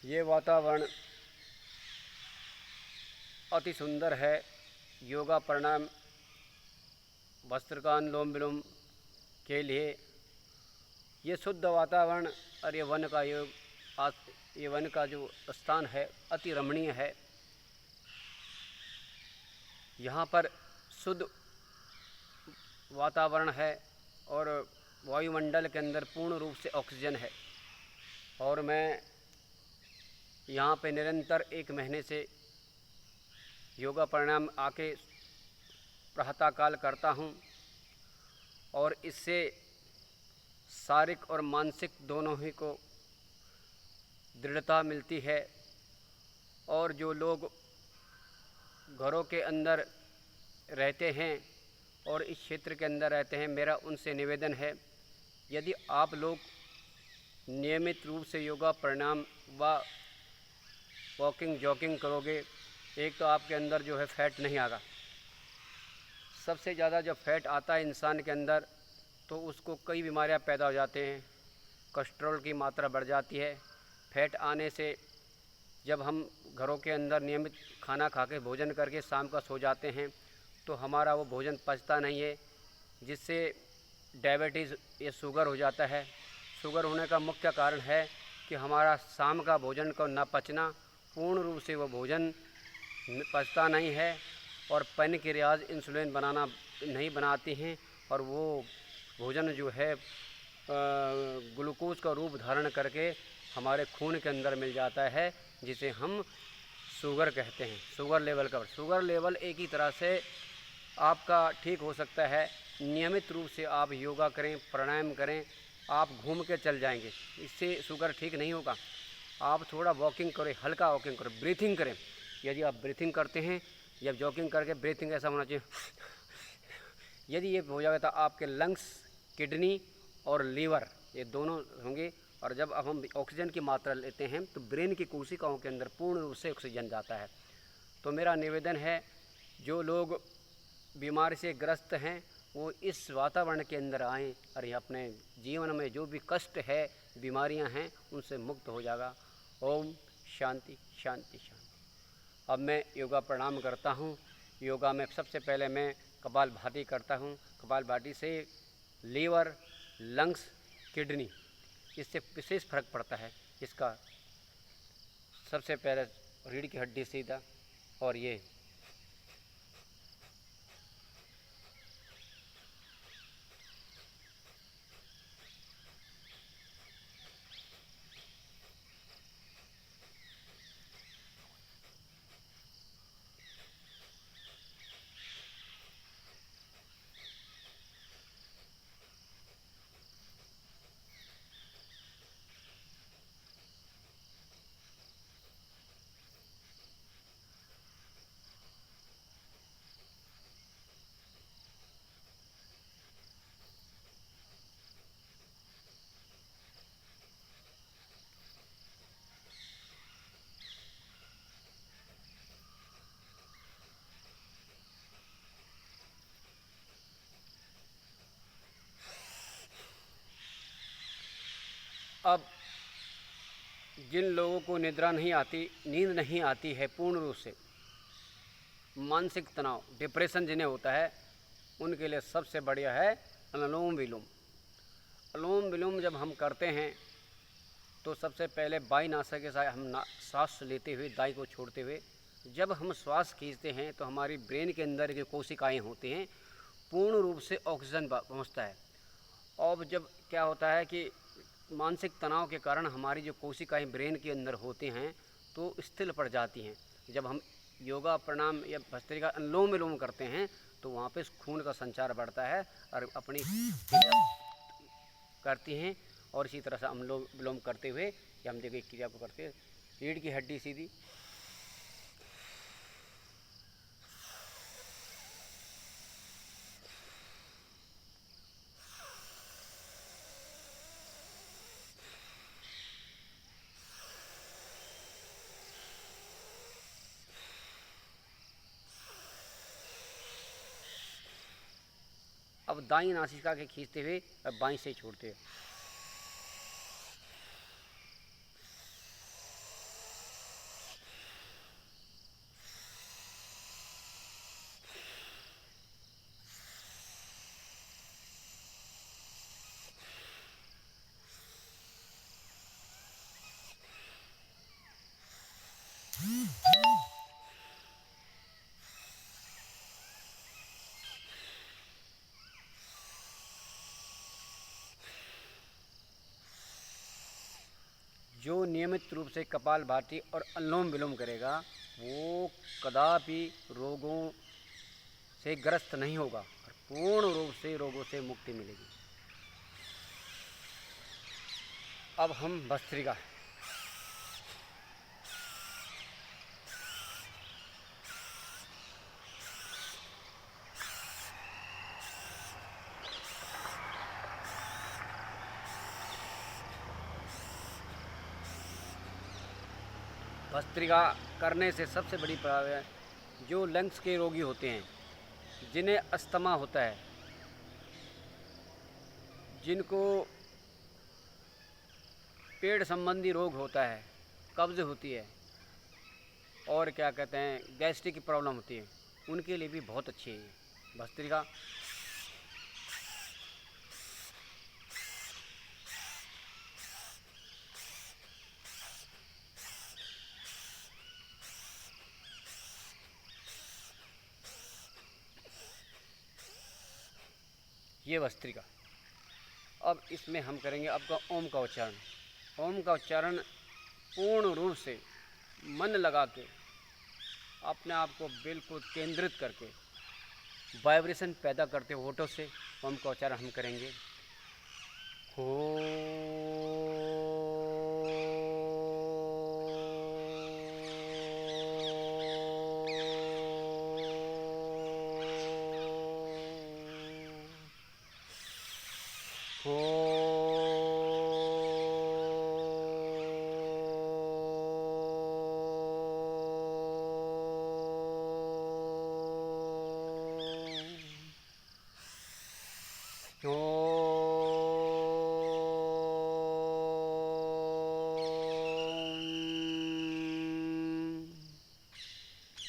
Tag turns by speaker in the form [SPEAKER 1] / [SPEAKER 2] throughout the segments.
[SPEAKER 1] ये वातावरण अति सुंदर है। योगा प्राणायाम भस्त्रिका अनुलोम विलोम के लिए ये शुद्ध वातावरण और ये वन का ये वन का जो स्थान है अति रमणीय है। यहाँ पर शुद्ध वातावरण है और वायुमंडल के अंदर पूर्ण रूप से ऑक्सीजन है। और मैं यहाँ पे निरंतर 1 महीने से योगा प्राणायाम आके प्रातःकाल करता हूँ और इससे शारीरिक और मानसिक दोनों ही को दृढ़ता मिलती है। और जो लोग घरों के अंदर रहते हैं और इस क्षेत्र के अंदर रहते हैं, मेरा उनसे निवेदन है, यदि आप लोग नियमित रूप से योगा प्राणायाम व वॉकिंग जॉगिंग करोगे, एक तो आपके अंदर जो है फैट नहीं आएगा। सबसे ज़्यादा जब फैट आता है इंसान के अंदर तो उसको कई बीमारियां पैदा हो जाते हैं। कोलेस्ट्रॉल की मात्रा बढ़ जाती है। फैट आने से जब हम घरों के अंदर नियमित खाना खा के भोजन करके शाम का सो जाते हैं तो हमारा वो भोजन पचता नहीं है, जिससे डायबिटीज़ या शुगर हो जाता है। शुगर होने का मुख्य कारण है कि हमारा शाम का भोजन को न पचना, पूर्ण रूप से वो भोजन पचता नहीं है और पैनक्रियाज इंसुलिन बनाना नहीं बनाती हैं और वो भोजन जो है ग्लूकोज का रूप धारण करके हमारे खून के अंदर मिल जाता है, जिसे हम शुगर कहते हैं। शुगर लेवल एक ही तरह से आपका ठीक हो सकता है। नियमित रूप से आप योगा करें, प्राणायाम करें, आप घूम के चल जाएंगे, इससे शुगर ठीक नहीं होगा। आप थोड़ा वॉकिंग करें, हल्का वॉकिंग करें, ब्रीथिंग करें। यदि आप ब्रीथिंग करते हैं, जब जॉगिंग करके ब्रीथिंग ऐसा होना चाहिए, यदि ये हो जाएगा तो आपके लंग्स, किडनी और लीवर ये दोनों होंगे। और जब अब हम ऑक्सीजन की मात्रा लेते हैं तो ब्रेन की कोशिकाओं के अंदर पूर्ण रूप से ऑक्सीजन जाता है। तो मेरा निवेदन है, जो लोग बीमारी से ग्रस्त हैं वो इस वातावरण के अंदर आएँ और ये अपने जीवन में जो भी कष्ट है, बीमारियां हैं, उनसे मुक्त हो जाएगा। ओम शांति शांति शांति। अब मैं योगा प्राणायाम करता हूँ। योगा में सबसे पहले मैं कपालभाति करता हूँ। कपालभाति से लीवर, लंग्स, किडनी, इससे विशेष फर्क पड़ता है। इसका सबसे पहले रीढ़ की हड्डी सीधा, और ये अब जिन लोगों को निद्रा नहीं आती, नींद नहीं आती है पूर्ण रूप से, मानसिक तनाव, डिप्रेशन जिन्हें होता है, उनके लिए सबसे बढ़िया है अनुलोम विलोम। अनुलोम विलोम जब हम करते हैं तो सबसे पहले बाई नासा के साथ हम सांस लेते हुए, दाई को छोड़ते हुए, जब हम श्वास खींचते हैं तो हमारी ब्रेन के अंदर जो कोशिकाएँ होती हैं पूर्ण रूप से ऑक्सीजन पहुँचता है। और जब क्या होता है कि मानसिक तनाव के कारण हमारी जो कोशिकाएं ब्रेन के अंदर होती हैं तो स्थिर पड़ जाती हैं। जब हम योगा प्राणायाम या भस्त्रिका अनुलोम विलोम करते हैं तो वहाँ पे खून का संचार बढ़ता है और अपनी क्रिया करती हैं। और इसी तरह से अनुलोम विलोम करते हुए कि हम देखिए क्रिया को करते हैं, रीढ़ की हड्डी सीधी, अब दाईं नासिका के खींचते हुए अब बाईं से छोड़ते हुए, जो नियमित रूप से कपालभाति और अनुलोम विलोम करेगा वो कदापि रोगों से ग्रस्त नहीं होगा और पूर्ण रूप से रोगों से मुक्ति मिलेगी। अब हम भस्त्रिका। भस्त्रिका करने से सबसे बड़ी प्रभाव है जो लंग्स के रोगी होते हैं, जिन्हें अस्थमा होता है, जिनको पेट संबंधी रोग होता है, कब्ज़ होती है और क्या कहते हैं गैस्ट्रिक की प्रॉब्लम होती है, उनके लिए भी बहुत अच्छी है ये भस्त्रिका। ये भस्त्रिका। अब इसमें हम करेंगे आपका ओम का उच्चारण। ओम का उच्चारण पूर्ण रूप से मन लगा के अपने आप को बिल्कुल केंद्रित करके वाइब्रेशन पैदा करते होठों से ओम का उच्चारण हम करेंगे। हो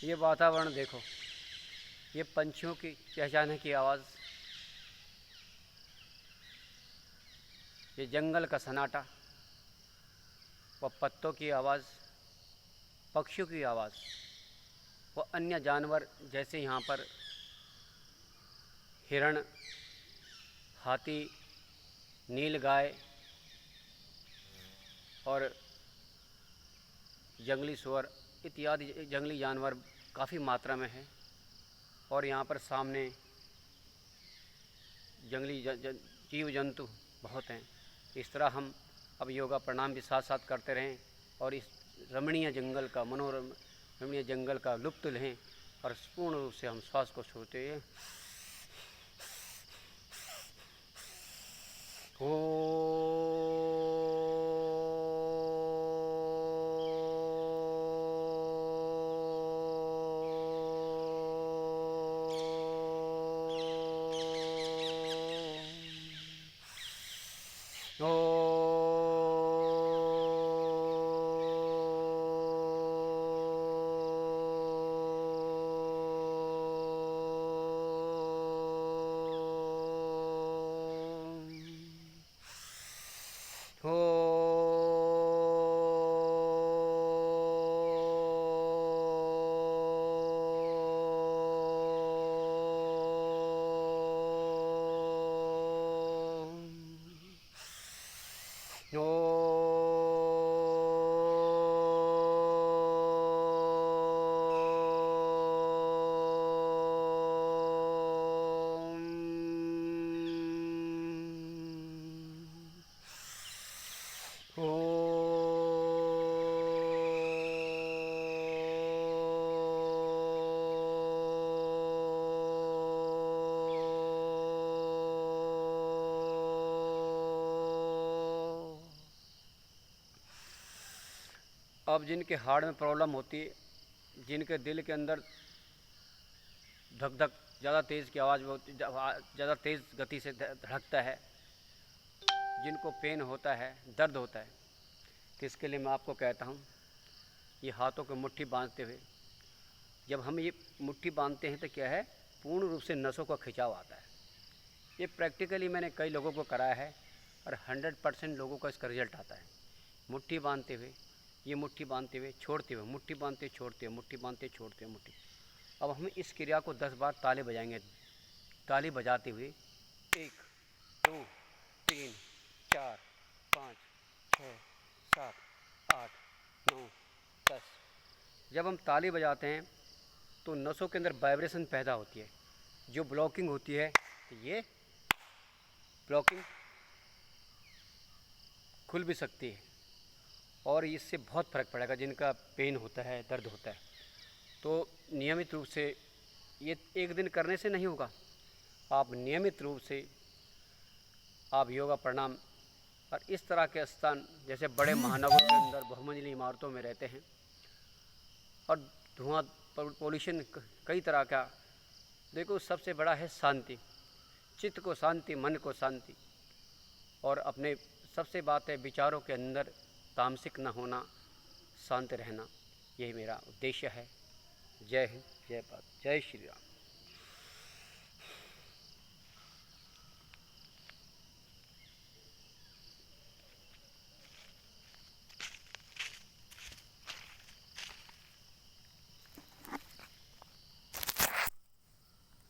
[SPEAKER 1] ये वातावरण देखो, ये पंछियों की चहचहाने की आवाज़, ये जंगल का सन्नाटा, व पत्तों की आवाज़, पक्षियों की आवाज़, व अन्य जानवर जैसे यहाँ पर हिरण, हाथी, नीलगाय और जंगली सुअर इत्यादि जंगली जानवर काफ़ी मात्रा में है। और यहाँ पर सामने जंगली जीव जंतु बहुत हैं। इस तरह हम अब योगा प्रणाम भी साथ साथ करते रहें और इस रमणीय जंगल का रमणीय जंगल का लुत्फ़ लें और पूर्ण रूप से हम श्वास को छोड़ते हैं। अब जिनके हार्ट में प्रॉब्लम होती है, जिनके दिल के अंदर धक धक ज़्यादा तेज़ की आवाज़ ज़्यादा तेज़ गति से धड़कता है, जिनको पेन होता है, दर्द होता है, तो इसके लिए मैं आपको कहता हूँ ये हाथों को मुट्ठी बांधते हुए, जब हम ये मुट्ठी बांधते हैं तो क्या है पूर्ण रूप से नसों का खिंचाव आता है। ये प्रैक्टिकली मैंने कई लोगों को कराया है और 100% लोगों का इसका रिजल्ट आता है। मुट्ठी बांधते हुए, ये मुट्ठी बांधते हुए छोड़ते हुए, मुट्ठी बांधते छोड़ते हुए, मुट्ठी बांधते छोड़ते हुए, मुट्ठी। अब हम इस क्रिया को 10 बार ताली बजाएंगे। ताली बजाते हुए 1 2 3 4 5 6 7 जब हम ताली बजाते हैं तो नसों के अंदर वाइब्रेशन पैदा होती है, जो ब्लॉकिंग होती है ये ब्लॉकिंग खुल भी सकती है और इससे बहुत फ़र्क पड़ेगा। जिनका पेन होता है, दर्द होता है, तो नियमित रूप से, ये एक दिन करने से नहीं होगा। आप नियमित रूप से आप योगा प्राणायाम और इस तरह के स्थान जैसे बड़े महानगरों के अंदर बहुमंजिली इमारतों में रहते हैं और धुआं पोल्यूशन कई तरह का, देखो सबसे बड़ा है शांति, चित्त को शांति, मन को शांति, और अपने सबसे बात है विचारों के अंदर तामसिक न होना, शांत रहना, यही मेरा उद्देश्य है। जय हिंद, जय भारत, जय श्री राम।